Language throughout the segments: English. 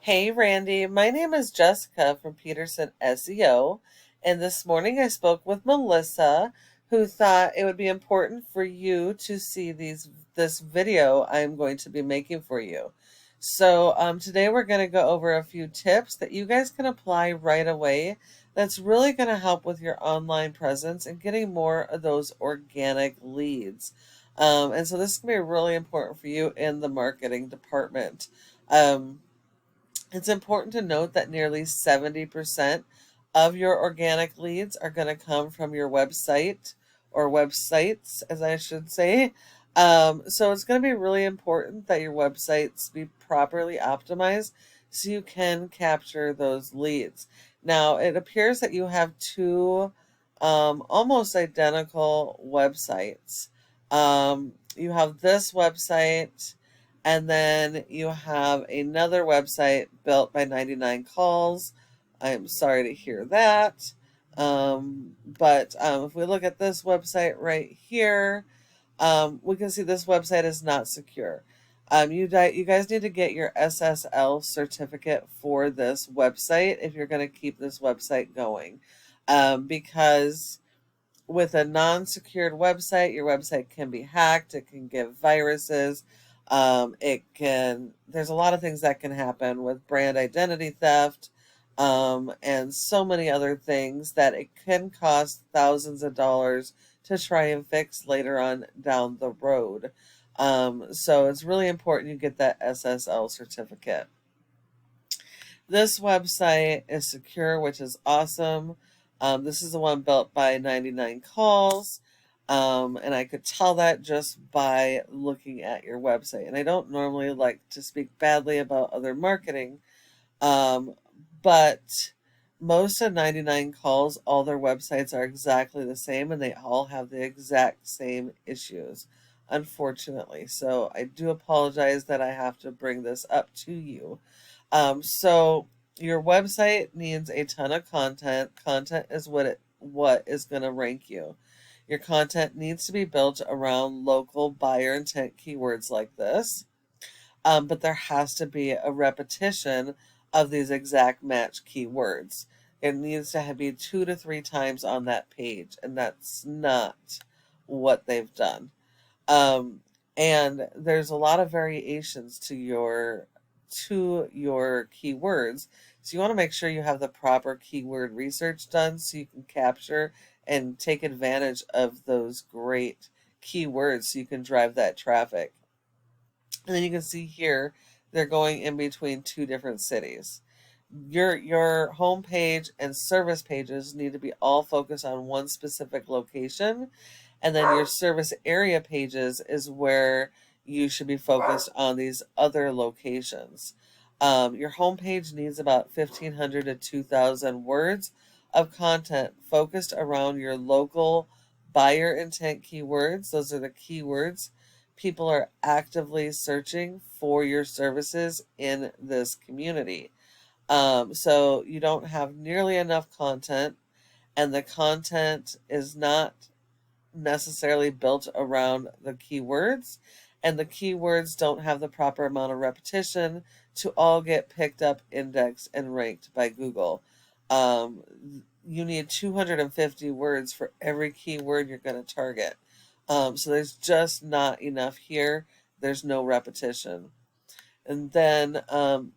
Hey Randy, my name is Jessica from Peterson SEO, and this morning I spoke with Melissa, who thought it would be important for you to see this video I'm going to be making for you. Today we're going to go over a few tips that you guys can apply right away. That's really going to help with your online presence and getting more of those organic leads. And so this is going to be really important for you in the marketing department. It's important to note that nearly 70% of your organic leads are going to come from your website or websites, as I should say. So it's going to be really important that your websites be properly optimized so you can capture those leads. Now, it appears that you have two almost identical websites. You have this website and then you have another website built by 99 Calls. I'm sorry to hear that. But if we look at this website right here, we can see this website is not secure. You guys need to get your SSL certificate for this website if you're going to keep this website going. Because with a non-secured website, your website can be hacked, it can give viruses, there's a lot of things that can happen with brand identity theft, and so many other things that it can cost thousands of dollars to try and fix later on down the road. So it's really important you get that SSL certificate. This website is secure, which is awesome. This is the one built by 99 Calls. And I could tell that just by looking at your website. And I don't normally like to speak badly about other marketing, um, but most of 99 Calls, all their websites are exactly the same and they all have the exact same issues, unfortunately. So I do apologize that I have to bring this up to you. So your website needs a ton of content. Content is what is going to rank you. Your content needs to be built around local buyer intent keywords like this. But there has to be a repetition of these exact match keywords. It needs to be 2 to 3 times on that page, and that's not what they've done. Um, and there's a lot of variations to your keywords. So you want to make sure you have the proper keyword research done so you can capture and take advantage of those great keywords so you can drive that traffic. And then you can see here they're going in between two different cities. Your home page and service pages need to be all focused on one specific location, and then your service area pages is where you should be focused on these other locations. Your homepage needs about 1,500 to 2,000 words of content focused around your local buyer intent keywords. Those are the keywords people are actively searching for your services in this community. So you don't have nearly enough content, and the content is not necessarily built around the keywords, and the keywords don't have the proper amount of repetition to all get picked up, indexed, and ranked by Google. Um, you need 250 words for every keyword you're going to target. So there's just not enough here. There's no repetition. And then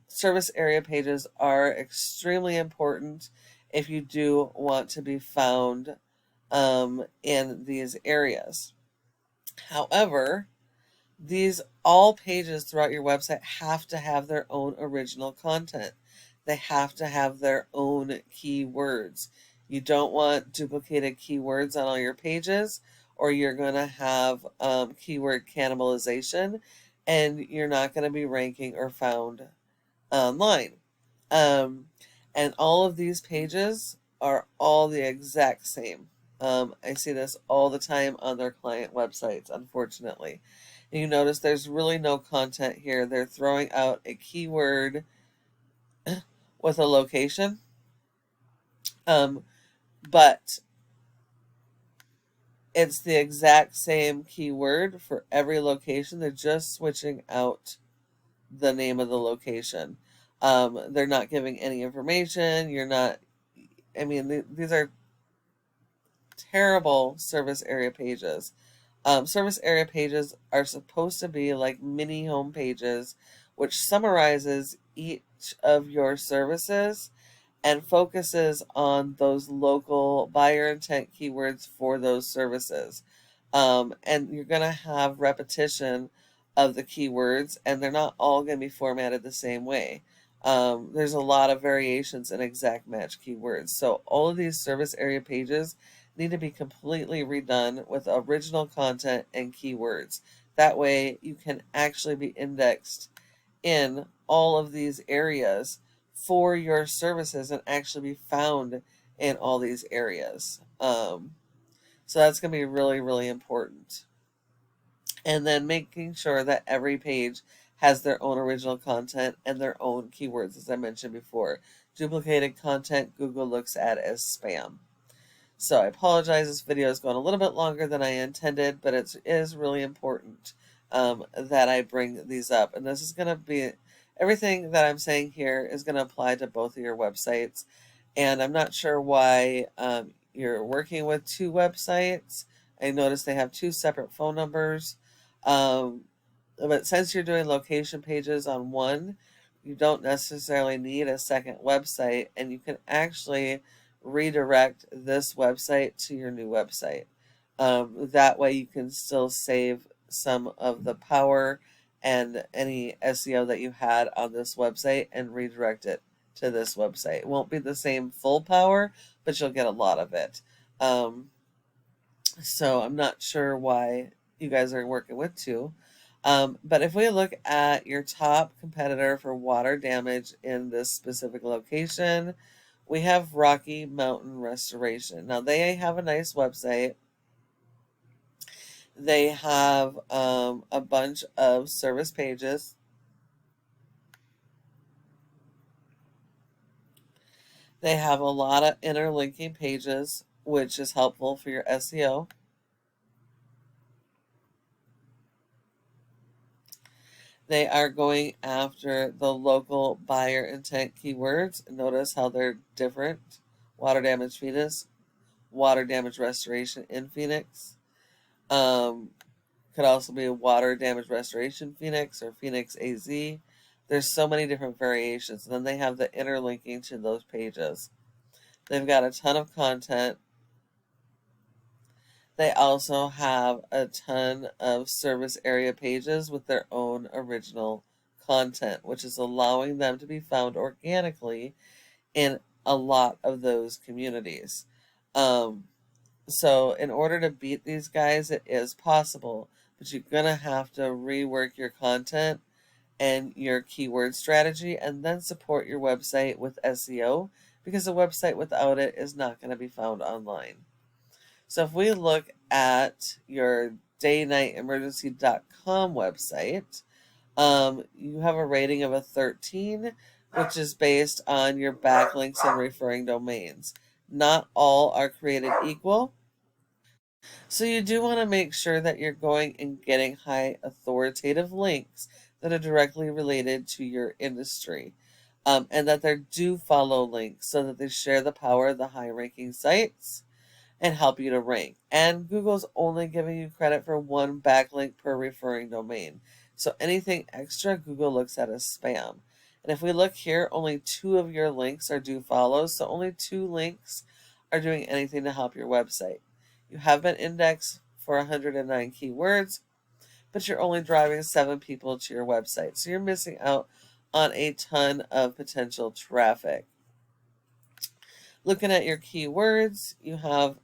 service area pages are extremely important if you do want to be found in these areas. However, these all pages throughout your website have to have their own original content. They have to have their own keywords. You don't want duplicated keywords on all your pages, or you're going to have keyword cannibalization, and you're not going to be ranking or found online. Um, and all of these pages are all the exact same. I see this all the time on their client websites, unfortunately. And you notice there's really no content here. They're throwing out a keyword with a location, um, but it's the exact same keyword for every location. They're just switching out the name of the location. They're not giving any information. You're not, I mean, these are terrible service area pages. Service area pages are supposed to be like mini home pages, which summarizes each of your services and focuses on those local buyer intent keywords for those services. And you're going to have repetition of the keywords, and they're not all going to be formatted the same way. There's a lot of variations in exact match keywords. So all of these service area pages need to be completely redone with original content and keywords. That way you can actually be indexed in all of these areas for your services and actually be found in all these areas. So that's going to be really, really important. And then making sure that every page has their own original content and their own keywords, as I mentioned before. Duplicated content Google looks at as spam. So I apologize, this video is going a little bit longer than I intended, but it is really important that I bring these up. And this is going to be, everything that I'm saying here is going to apply to both of your websites. And I'm not sure why you're working with two websites. I noticed they have two separate phone numbers. But since you're doing location pages on one, you don't necessarily need a second website, and you can actually redirect this website to your new website. That way you can still save some of the power and any SEO that you had on this website and redirect it to this website. It won't be the same full power, but you'll get a lot of it. So I'm not sure why you guys are working with two. But if we look at your top competitor for water damage in this specific location, we have Rocky Mountain Restoration. Now, they have a nice website. They have a bunch of service pages. They have a lot of interlinking pages, which is helpful for your SEO. They are going after the local buyer intent keywords. Notice how they're different. Water damage Phoenix, water damage restoration in Phoenix. Could also be water damage restoration Phoenix or Phoenix AZ. There's so many different variations. And then they have the interlinking to those pages. They've got a ton of content. They also have a ton of service area pages with their own original content, which is allowing them to be found organically in a lot of those communities. So in order to beat these guys, it is possible, but you're going to have to rework your content and your keyword strategy and then support your website with SEO, because a website without it is not going to be found online. So if we look at your daynightemergency.com website, you have a rating of a 13, which is based on your backlinks and referring domains. Not all are created equal. So you do want to make sure that you're going and getting high authoritative links that are directly related to your industry. And that they do follow links so that they share the power of the high ranking sites and help you to rank. And Google's only giving you credit for one backlink per referring domain. So anything extra, Google looks at as spam. And if we look here, only 2 of your links are do follows. So only 2 links are doing anything to help your website. You have been indexed for 109 keywords, but you're only driving 7 people to your website. So you're missing out on a ton of potential traffic. Looking at your keywords, you have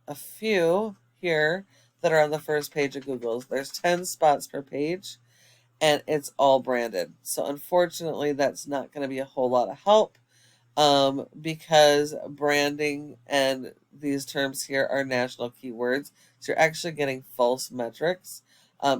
a few here that are on the first page of Google's. There's 10 spots per page, and it's all branded. So unfortunately, that's not going to be a whole lot of help, because branding and these terms here are national keywords. So you're actually getting false metrics.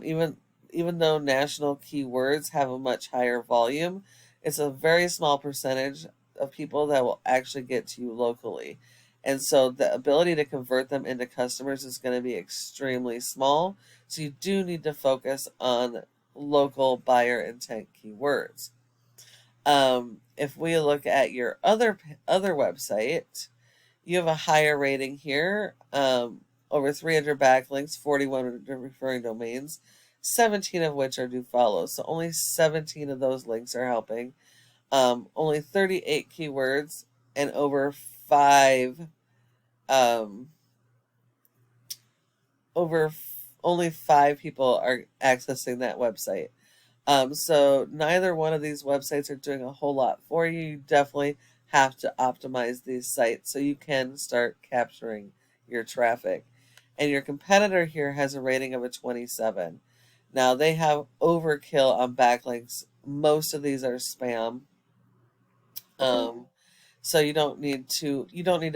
Even though national keywords have a much higher volume, it's a very small percentage of people that will actually get to you locally. And so the ability to convert them into customers is going to be extremely small. So you do need to focus on local buyer intent keywords. If we look at your other website, you have a higher rating here. Over 300 backlinks, 41 referring domains, 17 of which are do follow. So only 17 of those links are helping. Only 38 keywords and um, only 5 people are accessing that website. So neither one of these websites are doing a whole lot for you. You definitely have to optimize these sites so you can start capturing your traffic. And your competitor here has a rating of a 27. Now they have overkill on backlinks. Most of these are spam. Um, so you don't need to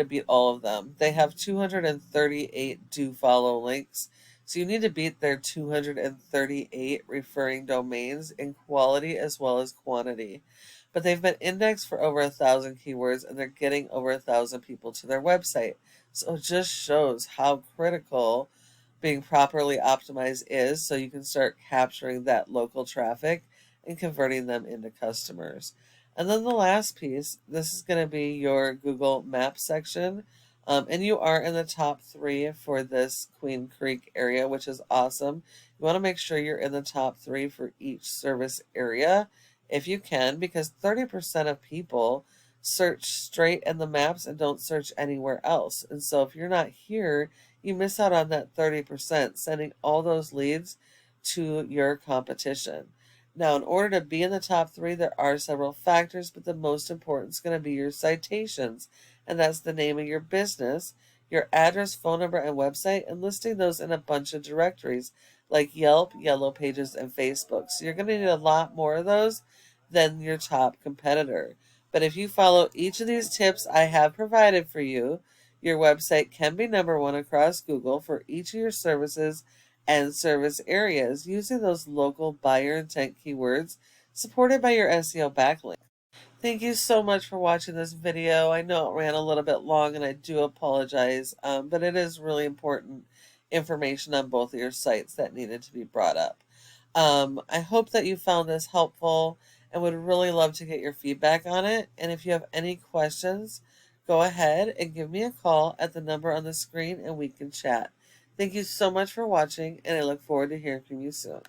beat all of them. They have 238 do follow links. So you need to beat their 238 referring domains in quality as well as quantity. But they've been indexed for over 1,000 keywords and they're getting over 1,000 people to their website. So it just shows how critical being properly optimized is so you can start capturing that local traffic and converting them into customers. And then the last piece, this is going to be your Google Maps section. And you are in the top 3 for this Queen Creek area, which is awesome. You want to make sure you're in the top 3 for each service area if you can, because 30% of people search straight in the maps and don't search anywhere else. And so if you're not here, you miss out on that 30%, sending all those leads to your competition. Now, in order to be in the top 3, there are several factors, but the most important is going to be your citations, and that's the name of your business, your address, phone number, and website, and listing those in a bunch of directories like Yelp, Yellow Pages, and Facebook. So you're going to need a lot more of those than your top competitor. But if you follow each of these tips I have provided for you, your website can be number 1 across Google for each of your services and service areas using those local buyer intent keywords supported by your SEO backlink. Thank you so much for watching this video. I know it ran a little bit long and I do apologize, but it is really important information on both of your sites that needed to be brought up. I hope that you found this helpful and would really love to get your feedback on it. And if you have any questions, go ahead and give me a call at the number on the screen and we can chat. Thank you so much for watching, and I look forward to hearing from you soon.